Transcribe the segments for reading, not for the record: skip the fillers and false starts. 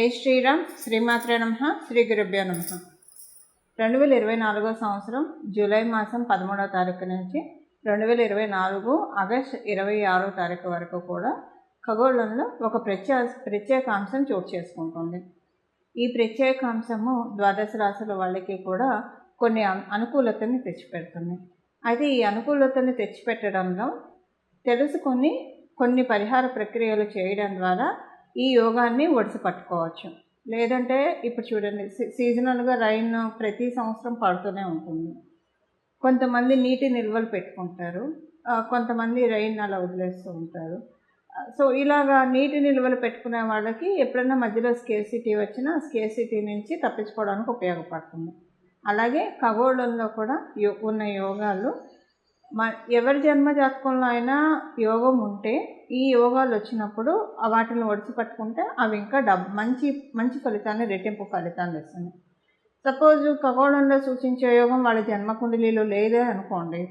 జై శ్రీరామ్, శ్రీమాత్రే నమః, శ్రీ గురుభ్యో నమః. 2024 సంవత్సరం జూలై మాసం 13వ తారీఖు నుంచి 2024 ఆగస్టు 26వ తారీఖు వరకు కూడా ఖగోళంలో ఒక ప్రత్యేకాంశం చోటు చేసుకుంటుంది. ఈ ప్రత్యేకాంశము ద్వాదశ రాశుల వాళ్ళకి కూడా కొన్ని అనుకూలతని తెచ్చిపెడుతుంది. అయితే ఈ అనుకూలతని తెచ్చిపెట్టడంలో తెలుసుకొని కొన్ని పరిహార ప్రక్రియలు చేయడం ద్వారా ఈ యోగాన్ని ఒడిసి పట్టుకోవచ్చు. లేదంటే ఇప్పుడు చూడండి, సీజనల్గా రైన్ ప్రతి సంవత్సరం పడుతూనే ఉంటుంది. కొంతమంది నీటి నిల్వలు పెట్టుకుంటారు, కొంతమంది రైన్ అలా వదిలేస్తూ ఉంటారు. సో ఇలాగా నీటి నిల్వలు పెట్టుకునే వాళ్ళకి ఎప్పుడైనా మధ్యలో స్కేర్సిటీ వచ్చినా స్కేర్సిటీ నుంచి తప్పించుకోవడానికి ఉపయోగపడుతుంది. అలాగే ఖగోళంలో కూడా ఉన్న యోగాలు ఎవరి జన్మ జాతకంలో అయినా యోగం ఉంటే ఈ యోగాలు వచ్చినప్పుడు వాటిని ఒడిసి పట్టుకుంటే అవి ఇంకా మంచి ఫలితాన్ని, రెట్టింపు ఫలితాన్ని ఇస్తుంది. సపోజ్ ఖగోళంలో సూచించే యోగం వాళ్ళ జన్మకుండలిలో లేదే అనుకోండి,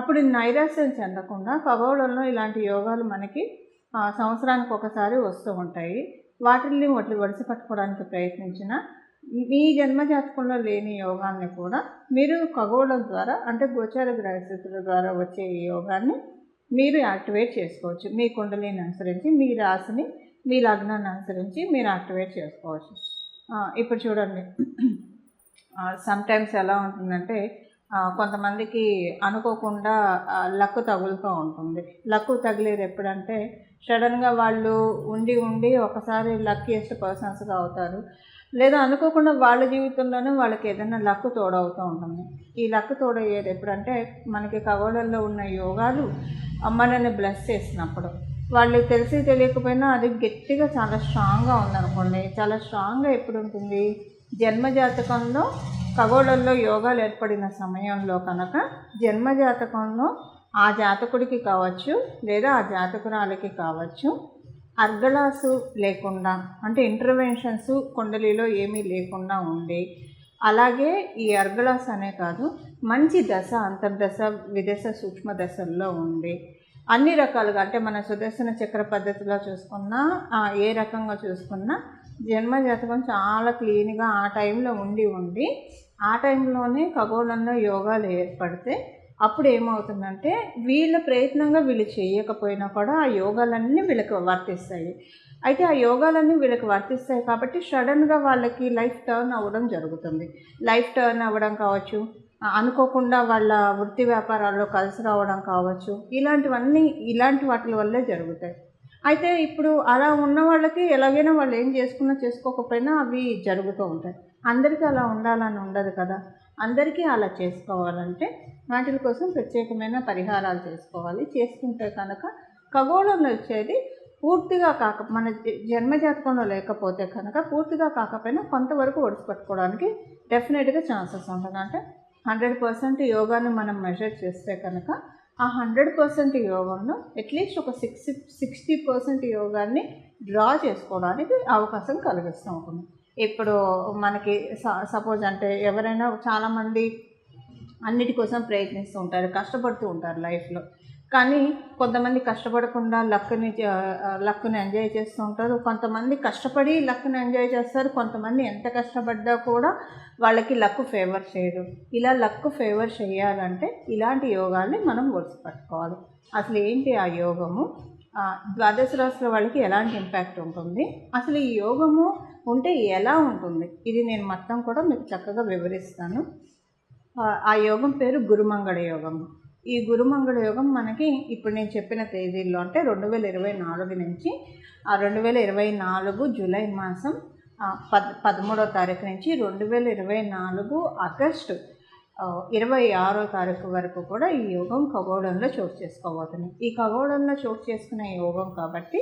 అప్పుడు నైరాశ్యం చెందకుండా ఖగోళంలో ఇలాంటి యోగాలు మనకి సంవత్సరానికి ఒకసారి వస్తూ ఉంటాయి. వాటిని ఒడిసి పట్టుకోవడానికి ప్రయత్నించిన మీ జన్మజాతకంలో లేని యోగాన్ని కూడా మీరు ఖగోళం ద్వారా, అంటే గోచార గ్రహస్థితుల ద్వారా వచ్చే ఈ యోగాన్ని మీరు యాక్టివేట్ చేసుకోవచ్చు. మీ కుండలిని అనుసరించి, మీ రాశిని, మీ లగ్నాన్ని అనుసరించి మీరు యాక్టివేట్ చేసుకోవచ్చు. ఇప్పుడు చూడండి, సమ్టైమ్స్ ఎలా ఉంటుందంటే కొంతమందికి అనుకోకుండా లక్కు తగులుతూ ఉంటుంది. లక్కు తగిలేది ఎప్పుడంటే సడన్గా వాళ్ళు ఉండి ఒకసారి లక్కీయెస్ట్ పర్సన్స్గా అవుతారు. లేదా అనుకోకుండా వాళ్ళ జీవితంలోనే వాళ్ళకి ఏదైనా లక్కు తోడవుతూ ఉంటుంది. ఈ లక్కు తోడయ్యేది ఎప్పుడంటే మనకి ఖగోళంలో ఉన్న యోగాలు మనల్ని బ్లెస్ చేసినప్పుడు, వాళ్ళు తెలిసి తెలియకపోయినా అది గట్టిగా చాలా స్ట్రాంగ్గా ఉందనుకోండి. చాలా స్ట్రాంగ్గా ఎప్పుడు ఉంటుంది, జన్మజాతకంలో ఖగోళంలో యోగాలు ఏర్పడిన సమయంలో కనుక జన్మజాతకంలో ఆ జాతకుడికి కావచ్చు లేదా ఆ జాతకురాలికి కావచ్చు అర్గళాసు లేకుండా, అంటే ఇంటర్వెన్షన్స్ కుండలిలో ఏమీ లేకుండా ఉండి, అలాగే ఈ అర్గళాస్ అనే కాదు మంచి దశ, అంతర్దశ, విదశ, సూక్ష్మ దశల్లో ఉండి అన్ని రకాలుగా, అంటే మన సుదర్శన చక్ర పద్ధతిలో చూసుకున్నా ఏ రకంగా చూసుకున్నా జన్మజాతకం చాలా క్లీన్గా ఆ టైంలో ఉండి ఆ టైంలోనే ఖగోళంలో యోగాలు ఏర్పడితే అప్పుడు ఏమవుతుందంటే వీళ్ళ ప్రయత్నంగా వీళ్ళు చేయకపోయినా కూడా ఆ యోగాలన్నీ వీళ్ళకి వర్తిస్తాయి. అయితే ఆ యోగాలన్నీ వీళ్ళకి వర్తిస్తాయి కాబట్టి సడన్గా వాళ్ళకి లైఫ్ టర్న్ అవ్వడం జరుగుతుంది. లైఫ్ టర్న్ అవ్వడం కావచ్చు, అనుకోకుండా వాళ్ళ వృత్తి వ్యాపారాల్లో కలిసి రావడం కావచ్చు, ఇలాంటి వాటి వల్లే జరుగుతాయి. అయితే ఇప్పుడు అలా ఉన్న వాళ్ళకి ఎలాగైనా వాళ్ళు ఏం చేసుకోకపోయినా అవి జరుగుతూ ఉంటాయి. అందరికీ అలా ఉండాలని ఉండదు కదా. అందరికీ అలా చేసుకోవాలంటే వాటి కోసం ప్రత్యేకమైన పరిహారాలు చేసుకోవాలి. చేసుకుంటే కనుక ఖగోళంలో వచ్చేది పూర్తిగా మన జన్మజాతకంలో లేకపోతే కనుక పూర్తిగా కాకపోయినా కొంతవరకు ఒడిసిపెట్టుకోవడానికి డెఫినెట్గా ఛాన్సెస్ ఉంటుంది. అంటే 100% యోగాన్ని మనం మెజర్ చేస్తే కనుక ఆ 100% యోగంలో అట్లీస్ట్ ఒక 60% యోగాన్ని డ్రా చేసుకోవడానికి అవకాశం కలిగిస్తూ ఉంటుంది. ఇప్పుడు మనకి సపోజ్ అంటే ఎవరైనా చాలామంది అన్నిటి కోసం ప్రయత్నిస్తూ ఉంటారు, కష్టపడుతూ ఉంటారు లైఫ్లో. కానీ కొంతమంది కష్టపడకుండా లక్కుని ఎంజాయ్ చేస్తూ ఉంటారు. కొంతమంది కష్టపడి లక్కుని ఎంజాయ్ చేస్తారు. కొంతమంది ఎంత కష్టపడ్డా కూడా వాళ్ళకి లక్కు ఫేవర్ చేయదు. ఇలా లక్కు ఫేవర్ చేయాలంటే ఇలాంటి యోగాల్ని మనం ఒడిసి పట్టుకోవాలి. అసలు ఏంటి ఆ యోగము, ద్వాదశ రాశుల వాళ్ళకి ఎలాంటి ఇంపాక్ట్ ఉంటుంది, అసలు ఈ యోగము ఉంటే ఎలా ఉంటుంది, ఇది నేను మొత్తం కూడా మీకు చక్కగా వివరిస్తాను. ఆ యోగం పేరు గురుమంగళ యోగం. ఈ గురుమంగళ యోగం మనకి ఇప్పుడు నేను చెప్పిన తేదీల్లో, అంటే 2024 నుంచి 2024 జూలై మాసం 13వ తారీఖు నుంచి 2024 ఆగస్టు 26వ తారీఖు వరకు కూడా ఈ యోగం ఖగోళంలో చోటు చేసుకోబోతుంది. ఈ ఖగోళంలో చోటు చేసుకునే యోగం కాబట్టి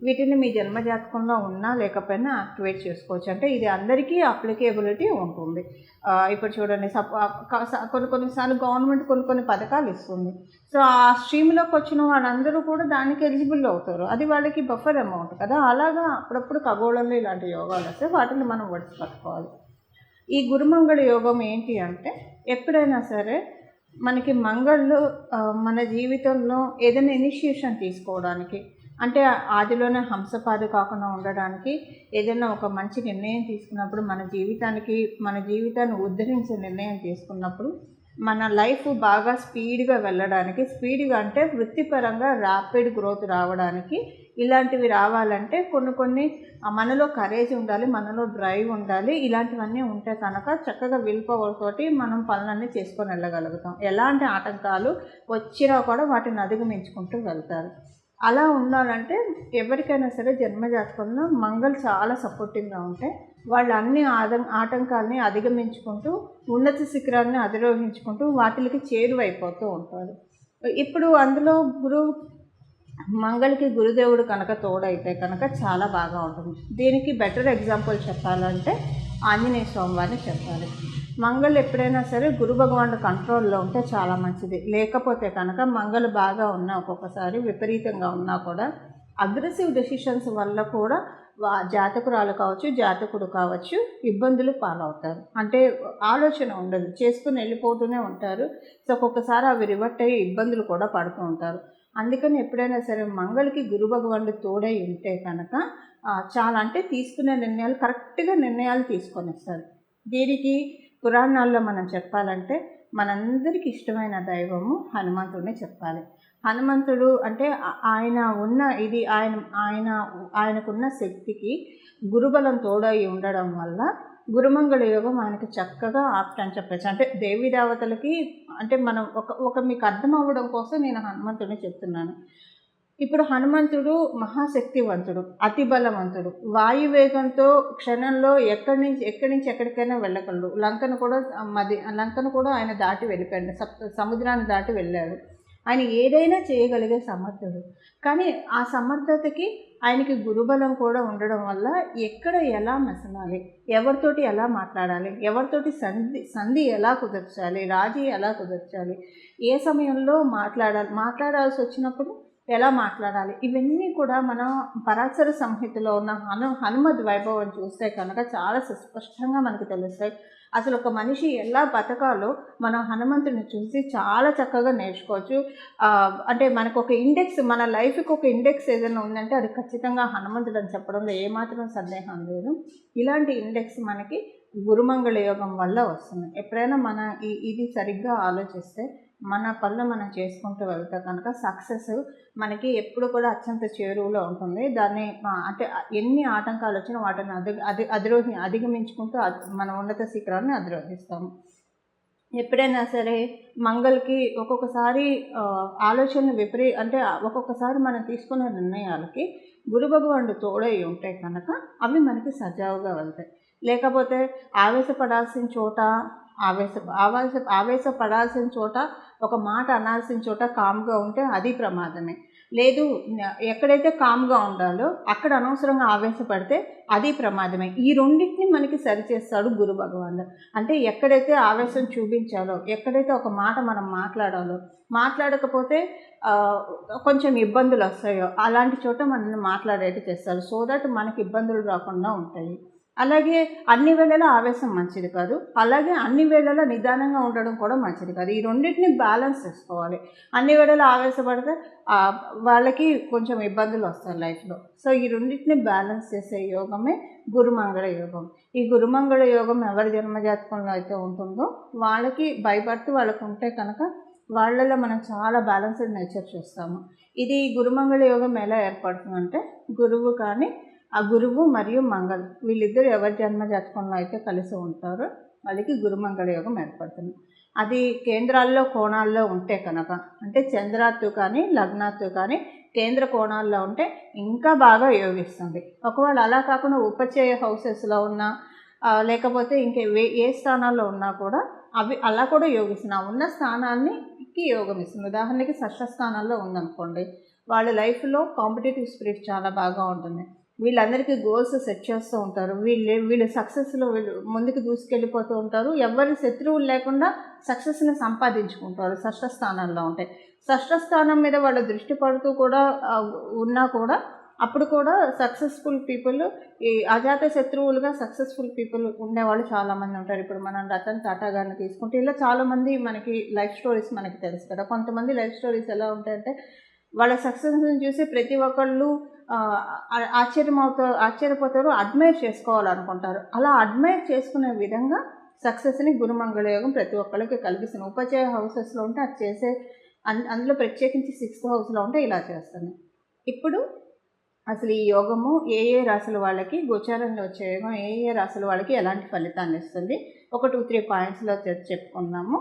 వీటిని మీ జన్మజాతకంలో ఉన్నా లేకపోయినా యాక్టివేట్ చేసుకోవచ్చు. అంటే ఇది అందరికీ అప్లికేబిలిటీ ఉంటుంది. ఇప్పుడు చూడండి, కొన్నిసార్లు గవర్నమెంట్ కొన్ని పథకాలు ఇస్తుంది. సో ఆ స్ట్రీమ్లోకి వచ్చిన వాళ్ళందరూ కూడా దానికి ఎలిజిబుల్ అవుతారు. అది వాళ్ళకి బఫర్ అమౌంట్ కదా. అలాగా అప్పుడప్పుడు ఖగోళంలో ఇలాంటి యోగాలు వస్తే వాటిని మనం ఒడిసి పట్టుకోవాలి. ఈ గురుమంగళ యోగం ఏంటి అంటే, ఎప్పుడైనా సరే మనకి మంగళ్ళు మన జీవితంలో ఏదైనా ఇనిషియేషన్ తీసుకోవడానికి, అంటే ఆదిలోనే హంసపాదు కాకుండా ఉండడానికి ఏదైనా ఒక మంచి నిర్ణయం తీసుకున్నప్పుడు మన జీవితాన్ని ఉద్ధరించే నిర్ణయం తీసుకున్నప్పుడు మన లైఫ్ బాగా స్పీడ్గా వెళ్ళడానికి, స్పీడ్గా అంటే వృత్తిపరంగా ర్యాపిడ్ గ్రోత్ రావడానికి ఇలాంటివి రావాలంటే కొన్ని మనలో కరేజ్ ఉండాలి, మనలో డ్రైవ్ ఉండాలి. ఇలాంటివన్నీ ఉంటే కనుక చక్కగా విల్ పవర్ తోటి మనం పనులన్నీ చేసుకొని వెళ్ళగలుగుతాం. ఎలాంటి ఆటంకాలు వచ్చినా కూడా వాటిని అధిగమించుకుంటూ వెళ్తారు. అలా ఉండాలంటే ఎవరికైనా సరే జన్మజాతకంలో మంగళ చాలా సపోర్టివ్గా ఉంటే వాళ్ళు అన్ని ఆటంకాలని అధిగమించుకుంటూ ఉన్నత శిఖరాన్ని అధిరోహించుకుంటూ వాటికి చేరువైపోతూ ఉంటారు. ఇప్పుడు అందులో మంగళకి గురుదేవుడు కనుక తోడైతే కనుక చాలా బాగా ఉంటుంది. దీనికి బెటర్ ఎగ్జాంపుల్ చెప్పాలంటే ఆంజనేయ స్వామి వారిని చెప్పాలి. మంగళ ఎప్పుడైనా సరే గురు భగవానుడు కంట్రోల్లో ఉంటే చాలా మంచిది. లేకపోతే కనుక మంగళ బాగా ఉన్నా, ఒక్కొక్కసారి విపరీతంగా ఉన్నా కూడా అగ్రెసివ్ డెసిషన్స్ వల్ల కూడా జాతకురాలు కావచ్చు, జాతకుడు కావచ్చు ఇబ్బందులు పాలవుతారు. అంటే ఆలోచన ఉండదు, చేసుకుని వెళ్ళిపోతూనే ఉంటారు. సో ఒక్కొక్కసారి అవి రివర్ట్ అయ్యి ఇబ్బందులు కూడా పడుతూ ఉంటారు. అందుకని ఎప్పుడైనా సరే మంగళకి గురు భగవానుడు తోడై ఉంటే కనుక చాలా అంటే తీసుకునే నిర్ణయాలు కరెక్ట్గా నిర్ణయాలు తీసుకొని వస్తారు. దీనికి పురాణాల్లో మనం చెప్పాలంటే మనందరికీ ఇష్టమైన దైవము హనుమంతుడిని చెప్పాలి. హనుమంతుడు అంటే ఆయనకున్న శక్తికి గురుబలం తోడై ఉండడం వల్ల గురుమంగళ యోగం ఆయనకు చక్కగా ఆప్ట్ అని చెప్పచ్చు. అంటే దేవీ దేవతలకి అంటే మనం ఒక మీకు అర్థం అవ్వడం కోసం నేను హనుమంతుడిని చెప్తున్నాను. ఇప్పుడు హనుమంతుడు మహాశక్తివంతుడు, అతి బలవంతుడు, వాయువేగంతో క్షణంలో ఎక్కడి నుంచి ఎక్కడికైనా వెళ్ళగలడు. లంకను కూడా ఆయన దాటి వెళ్ళిపోయాడు, సముద్రాన్ని దాటి వెళ్ళాడు. ఆయన ఏదైనా చేయగలిగే సమర్థుడు. కానీ ఆ సమర్థతకి ఆయనకి గురుబలం కూడా ఉండడం వల్ల ఎక్కడ ఎలా మెసలాలి, ఎవరితోటి ఎలా మాట్లాడాలి, ఎవరితోటి సంధి ఎలా కుదర్చాలి, రాజీ ఎలా కుదర్చాలి, ఏ సమయంలో మాట్లాడాల్సి వచ్చినప్పుడు ఎలా మాట్లాడాలి, ఇవన్నీ కూడా మనం పరాశర సంహితలో ఉన్న హనుమద్ వైభవం చూస్తే కనుక చాలా సుస్పష్టంగా మనకు తెలుస్తాయి. అసలు ఒక మనిషి ఎలా బతకాలో మనం హనుమంతుడిని చూసి చాలా చక్కగా నేర్చుకోవచ్చు. అంటే మనకు ఒక ఇండెక్స్, మన లైఫ్కి ఒక ఇండెక్స్ ఏదైనా ఉందంటే అది ఖచ్చితంగా హనుమంతుడు అని చెప్పడంలో ఏమాత్రం సందేహం లేదు. ఇలాంటి ఇండెక్స్ మనకి గురుమంగళ యోగం వల్ల వస్తుంది. ఎప్పుడైనా మన ఇది సరిగ్గా ఆలోచిస్తే మన పనులు మనం చేసుకుంటూ వెళ్తే కనుక సక్సెస్ మనకి ఎప్పుడు కూడా అత్యంత చేరువలో ఉంటుంది. దాన్ని అంటే ఎన్ని ఆటంకాలు వచ్చినా వాటిని అధిగమించుకుంటూ మన ఉన్నత శిఖరాన్ని అధిరోహిస్తాము. ఎప్పుడైనా సరే మంగళకి ఒక్కొక్కసారి ఆలోచనలు అంటే ఒక్కొక్కసారి మనం తీసుకునే నిర్ణయాలకి గురు భగవానుడు తోడై ఉంటే కనుక అవి మనకి సజావుగా వెళ్తాయి. లేకపోతే ఆవేశపడాల్సిన చోట ఒక మాట అనాల్సిన చోట కామ్గా ఉంటే అది ప్రమాదమే. లేదు, ఎక్కడైతే కామ్గా ఉండాలో అక్కడ అనవసరంగా ఆవేశపడితే అది ప్రమాదమే. ఈ రెండింటిని మనకి సరిచేస్తాడు గురు భగవానుడు. అంటే ఎక్కడైతే ఆవేశం చూపించాలో, ఎక్కడైతే ఒక మాట మనం మాట్లాడకపోతే కొంచెం ఇబ్బందులు వస్తాయో అలాంటి చోట మనల్ని మాట్లాడేటి చేస్తారు. సో దట్ మనకి ఇబ్బందులు రాకుండా ఉంటాయి. అలాగే అన్ని వేళలా ఆవేశం మంచిది కాదు, అలాగే అన్ని వేళలా నిదానంగా ఉండడం కూడా మంచిది కాదు. ఈ రెండింటిని బ్యాలెన్స్ చేసుకోవాలి. అన్ని వేళలా ఆవేశపడితే వాళ్ళకి కొంచెం ఇబ్బందులు వస్తాయి లైఫ్లో. సో ఈ రెండింటిని బ్యాలెన్స్ చేసే యోగమే గురుమంగళ యోగం. ఈ గురుమంగళ యోగం ఎవరి జన్మజాతకంలో అయితే ఉంటుందో వాళ్ళకి బై బర్త్ వాళ్ళకు ఉంటే కనుక వాళ్ళలో మనం చాలా బ్యాలెన్స్డ్ నేచర్ చూస్తాము. ఇది గురుమంగళ యోగం ఎలా ఏర్పడుతుందంటే ఆ గురువు మరియు మంగళ వీళ్ళిద్దరు ఎవరి జన్మ జాతకంలో అయితే కలిసి ఉంటారో వాళ్ళకి గురుమంగళ యోగం ఏర్పడుతుంది. అది కేంద్రాల్లో కోణాల్లో ఉంటే కనుక, అంటే చంద్రాత్తు కానీ లగ్నాత్తు కానీ కేంద్ర కోణాల్లో ఉంటే ఇంకా బాగా యోగిస్తుంది. ఒకవేళ అలా కాకుండా ఉపచయ హౌసెస్లో ఉన్నా లేకపోతే ఏ స్థానాల్లో ఉన్నా కూడా అవి అలా కూడా యోగిస్తున్నా ఉన్న స్థానానికి యోగం ఇస్తుంది. ఉదాహరణకి షష్ఠ స్థానాల్లో ఉందనుకోండి, వాళ్ళ లైఫ్లో కాంపిటేటివ్ స్పిరిట్ చాలా బాగా ఉంటుంది. వీళ్ళందరికీ గోల్స్ సెట్ చేస్తూ ఉంటారు. వీళ్ళు సక్సెస్లో ముందుకు దూసుకెళ్ళిపోతూ ఉంటారు. ఎవరి శత్రువులు లేకుండా సక్సెస్ని సంపాదించుకుంటారు షష్ఠ స్థానాల్లో ఉంటాయి. షష్ఠ స్థానం మీద వాళ్ళ దృష్టి పడుతూ కూడా ఉన్నా కూడా అప్పుడు కూడా సక్సెస్ఫుల్ పీపుల్, ఈ అజాత శత్రువులుగా సక్సెస్ఫుల్ పీపుల్ ఉండేవాళ్ళు చాలామంది ఉంటారు. ఇప్పుడు మనం రతన్ టాటా గారిని తీసుకుంటే ఇలా చాలామంది మనకి లైఫ్ స్టోరీస్ మనకి తెలుసు కదా. కొంతమంది లైఫ్ స్టోరీస్ ఎలా ఉంటాయంటే వాళ్ళ సక్సెస్ని చూసి ప్రతి ఒక్కళ్ళు ఆశ్చర్యపోతారు, అడ్మైర్ చేసుకోవాలనుకుంటారు. అలా అడ్మైర్ చేసుకునే విధంగా సక్సెస్ని గురుమంగళ యోగం ప్రతి ఒక్కరికి కలిగిస్తుంది. ఉపచయ హౌసెస్లో ఉంటే అది చేసే అందులో ప్రత్యేకించి 6th హౌస్లో ఉంటే ఇలా చేస్తుంది. ఇప్పుడు అసలు ఈ యోగము ఏ రాశుల వాళ్ళకి, గోచారంలో వచ్చే యోగం ఏ రాశుల వాళ్ళకి ఎలాంటి ఫలితాన్ని ఇస్తుంది, ఒక 2-3 పాయింట్స్లో చెప్పుకున్నాము.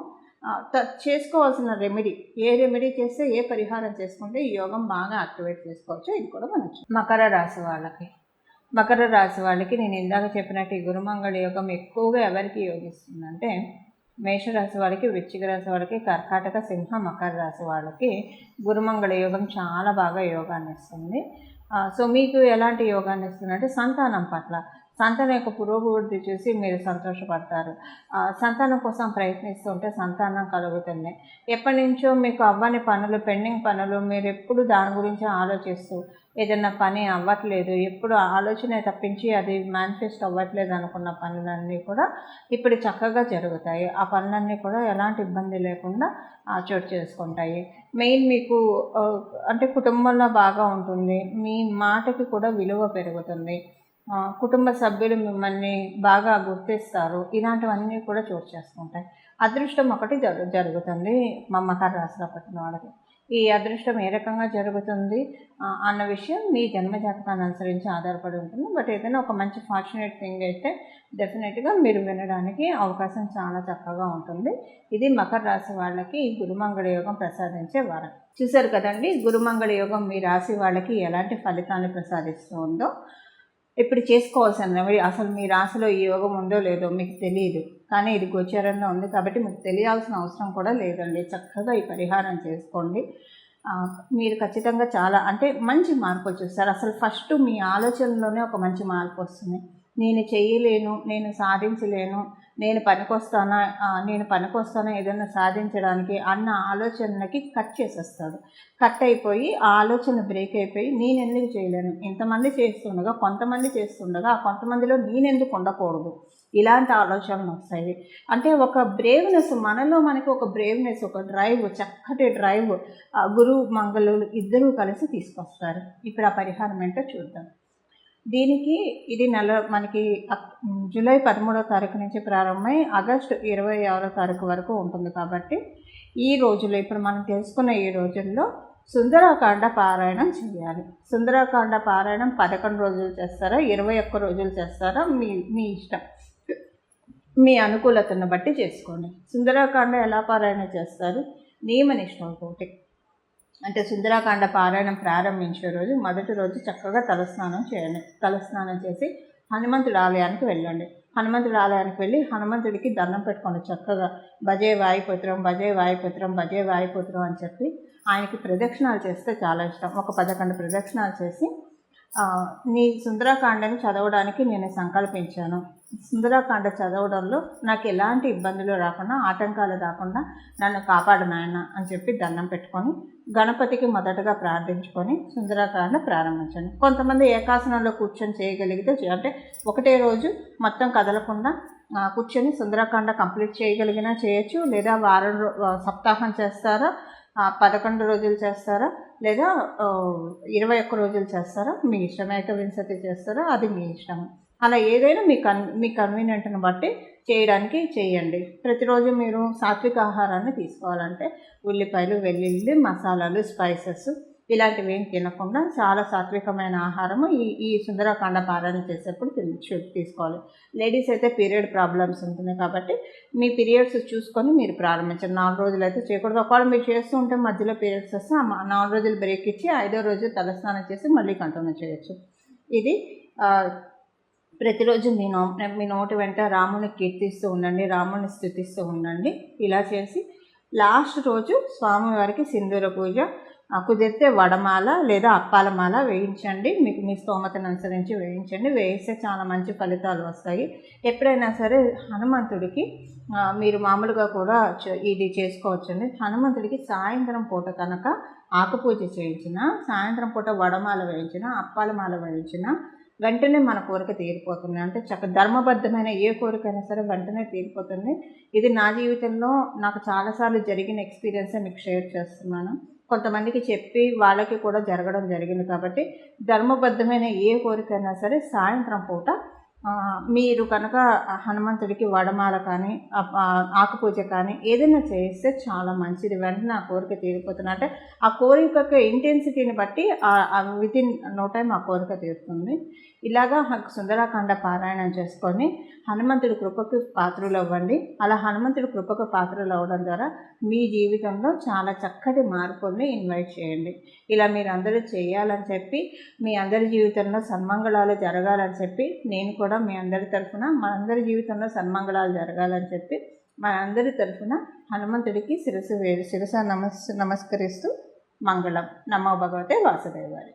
చేసుకోవాల్సిన రెమెడీ, ఏ రెమెడీ చేస్తే, ఏ పరిహారం చేసుకుంటే ఈ యోగం బాగా యాక్టివేట్ చేసుకోవచ్చు, ఇది కూడా మనం మకర రాశి వాళ్ళకి నేను ఇందాక చెప్పినట్టు ఈ గురుమంగళ యోగం ఎక్కువగా ఎవరికి యోగిస్తుందంటే మేషరాశి వాళ్ళకి, వృశ్చిక రాశి వాళ్ళకి, కర్కాటక, సింహ, మకర రాశి వాళ్ళకి గురుమంగళ యోగం చాలా బాగా యోగాన్ని ఇస్తుంది. సో మీకు ఎలాంటి యోగాన్ని ఇస్తుందంటే సంతానం పట్ల, సంతానం యొక్క పురోభివృద్ధి చూసి మీరు సంతోషపడతారు. సంతానం కోసం ప్రయత్నిస్తుంటే సంతానం కలుగుతుంది. ఎప్పటి నుంచో మీకు అవ్వని పనులు, పెండింగ్ పనులు, మీరు ఎప్పుడు దాని గురించి ఆలోచిస్తూ ఏదైనా పని అవ్వట్లేదు, ఎప్పుడు ఆలోచన తప్పించి అది మేనిఫెస్ట్ అవ్వట్లేదు అనుకున్న పనులన్నీ కూడా ఇప్పుడు చక్కగా జరుగుతాయి. ఆ పనులన్నీ కూడా ఎలాంటి ఇబ్బంది లేకుండా చోటు చేసుకుంటాయి. మెయిన్ మీకు అంటే కుటుంబంలో బాగా ఉంటుంది, మీ మాటకి కూడా విలువ పెరుగుతుంది, కుటుంబ సభ్యులు మిమ్మల్ని బాగా గుర్తిస్తారు. ఇలాంటివన్నీ కూడా చోటు చేసుకుంటాయి. అదృష్టం ఒకటి జరుగుతుంది మా మకర రాశిలో పుట్టిన వాళ్ళకి. ఈ అదృష్టం ఏ రకంగా జరుగుతుంది అన్న విషయం మీ జన్మజాతకాన్ని అనుసరించి ఆధారపడి ఉంటుంది. బట్ ఏదైనా ఒక మంచి ఫార్చునేట్ థింగ్ అయితే డెఫినెట్గా మీరు వినడానికి అవకాశం చాలా చక్కగా ఉంటుంది. ఇది మకర రాశి వాళ్ళకి గురుమంగళ యోగం ప్రసాదించే వారం. చూశారు కదండి, గురుమంగళ యోగం మీ రాశి వాళ్ళకి ఎలాంటి ఫలితాన్ని ప్రసాదిస్తుందో. ఇప్పుడు చేసుకోవాల్సిన అసలు మీ రాశిలో ఈ యోగం ఉందో లేదో మీకు తెలియదు, కానీ ఇది గోచారంలో ఉంది కాబట్టి మీకు తెలియాల్సిన అవసరం కూడా లేదండి. చక్కగా ఈ పరిహారం చేసుకోండి. మీరు ఖచ్చితంగా చాలా అంటే మంచి మార్పులు చూస్తారు. అసలు ఫస్ట్ మీ ఆలోచనలోనే ఒక మంచి మార్పు వస్తుంది. నేను చేయలేను, నేను సాధించలేను, నేను పనికొస్తానా ఏదైనా సాధించడానికి అన్న ఆలోచనకి కట్ చేసేస్తాడు. కట్ అయిపోయి ఆ ఆలోచన బ్రేక్ అయిపోయి నేను ఎందుకు చేయలేను, ఇంతమంది చేస్తుండగా కొంతమంది చేస్తుండగా ఆ కొంతమందిలో నేనెందుకు ఉండకూడదు, ఇలాంటి ఆలోచనలు వస్తాయి. అంటే ఒక బ్రేవ్నెస్ మనకి ఒక బ్రేవ్నెస్, ఒక డ్రైవ్, చక్కటి డ్రైవ్ గురువు మంగళులు ఇద్దరూ కలిసి తీసుకొస్తారు. ఇప్పుడు ఆ పరిహారం ఏంటో చూద్దాం. దీనికి ఇది మనకి జూలై 13వ తారీఖు నుంచి ప్రారంభమై ఆగస్టు 26వ తారీఖు వరకు ఉంటుంది. కాబట్టి ఈ రోజుల్లో ఇప్పుడు మనం తెలుసుకున్న ఈ రోజుల్లో సుందరకాండ పారాయణం చేయాలి. సుందరకాండ పారాయణం 11 రోజులు చేస్తారా, 21 రోజులు చేస్తారా, మీ ఇష్టం, మీ అనుకూలతను బట్టి చేసుకోండి. సుందరకాండ ఎలా పారాయణ చేస్తారు, నియమనిష్టంతోటి. అంటే సుందరకాండ పారాయణం ప్రారంభించే రోజు మొదటి రోజు చక్కగా తలస్నానం చేయండి. తలస్నానం చేసి హనుమంతుడి ఆలయానికి వెళ్ళండి. హనుమంతుడి ఆలయానికి వెళ్ళి హనుమంతుడికి దండం పెట్టుకోండి. చక్కగా భజే వాయుపుత్రం, భజే వాయుపుత్రం, భజే వాయుపుత్రం అని చెప్పి ఆయనకి ప్రదక్షిణాలు చేస్తే చాలా ఇష్టం. ఒక 11 ప్రదక్షిణాలు చేసి నీ సుందరకాండని చదవడానికి నేను సంకల్పించాను, సుందరకాండ చదవడంలో నాకు ఎలాంటి ఇబ్బందులు రాకుండా, ఆటంకాలు రాకుండా నన్ను కాపాడు నాయన అని చెప్పి దండం పెట్టుకొని గణపతికి మొదటగా ప్రార్థించుకొని సుందరకాండ ప్రారంభించండి. కొంతమంది ఏకాసనంలో కూర్చొని చేయగలిగితే అంటే ఒకటే రోజు మొత్తం కదలకుండా కూర్చొని సుందరకాండ కంప్లీట్ చేయగలిగినా చేయొచ్చు, లేదా సప్తాహం చేస్తారా, 11 రోజులు చేస్తారా, లేదా 21 రోజులు చేస్తారా, మీ ఇష్టం. ఏకవింశతి చేస్తారా, అది మీ ఇష్టం. అలా ఏదైనా మీ కన్వీనియంట్ని బట్టి చేయడానికి చేయండి. ప్రతిరోజు మీరు సాత్విక ఆహారాన్ని తీసుకోవాలంటే ఉల్లిపాయలు, వెల్లుల్లి, మసాలాలు, స్పైసెస్ ఇలాంటివి ఏం తినకుండా చాలా సాత్వికమైన ఆహారము ఈ సుందరకాండ పారాయణ చేసేప్పుడు తీసుకోవాలి. లేడీస్ అయితే పీరియడ్ ప్రాబ్లమ్స్ ఉంటుంది కాబట్టి మీ పీరియడ్స్ చూసుకొని మీరు ప్రారంభించండి. 4 రోజులు అయితే చేయకూడదు. ఒకవేళ మీరు చేస్తూ ఉంటే మధ్యలో పీరియడ్స్ వస్తే 4 రోజులు బ్రేక్ ఇచ్చి 5వ రోజు తలస్నానం చేసి మళ్ళీ కంటిన్యూ చేయొచ్చు. ఇది ప్రతిరోజు మీ నోటి వెంట రాముని కీర్తిస్తూ ఉండండి, రాముని స్తుతిస్తూ ఉండండి. ఇలా చేసి లాస్ట్ రోజు స్వామివారికి సింధూర పూజ, కుదిరితే వడమాల లేదా అప్పాల మాల వేయించండి. మీకు మీ స్తోమతను అనుసరించి వేయించండి. వేయిస్తే చాలా మంచి ఫలితాలు వస్తాయి. ఎప్పుడైనా సరే హనుమంతుడికి మీరు మామూలుగా కూడా ఇది చేసుకోవచ్చండి. హనుమంతుడికి సాయంత్రం పూట కనుక ఆకుపూజ చేయించిన, సాయంత్రం పూట వడమాల వేయించిన, అప్పాల మాల వేయించిన వెంటనే మన కోరిక తీరిపోతుంది. అంటే ధర్మబద్ధమైన ఏ కోరికైనా సరే వెంటనే తీరిపోతుంది. ఇది నా జీవితంలో నాకు చాలాసార్లు జరిగిన ఎక్స్పీరియన్సే మీకు షేర్ చేస్తున్నాను. కొంతమందికి చెప్పి వాళ్ళకి కూడా జరగడం జరిగింది. కాబట్టి ధర్మబద్ధమైన ఏ కోరికైనా సరే సాయంత్రం పూట మీరు కనుక హనుమంతుడికి వడమాల కానీ ఆకుపూజ కానీ ఏదైనా చేస్తే చాలా మంచిది. వెంటనే ఆ కోరిక తీరిపోతుంది. అంటే ఆ కోరిక ఇంటెన్సిటీని బట్టి వితిన్ నో టైం ఆ కోరిక తీరుతుంది. ఇలాగా సుందరాకాండ పారాయణం చేసుకొని హనుమంతుడి కృపకు పాత్రలు అవ్వండి. అలా హనుమంతుడి కృపకు పాత్రలు అవ్వడం ద్వారా మీ జీవితంలో చాలా చక్కటి మార్పుల్ని ఇన్వైట్ చేయండి. ఇలా మీరు అందరూ చేయాలని చెప్పి, మీ అందరి జీవితంలో సన్మంగళాలు జరగాలని చెప్పి, నేను కూడా మీ అందరి తరఫున మనందరి జీవితంలో సన్మంగళాలు జరగాలని చెప్పి మనందరి తరఫున హనుమంతుడికి శిరస నమస్కరిస్తూ మంగళం. నమో భగవతే వాసుదేవాయ.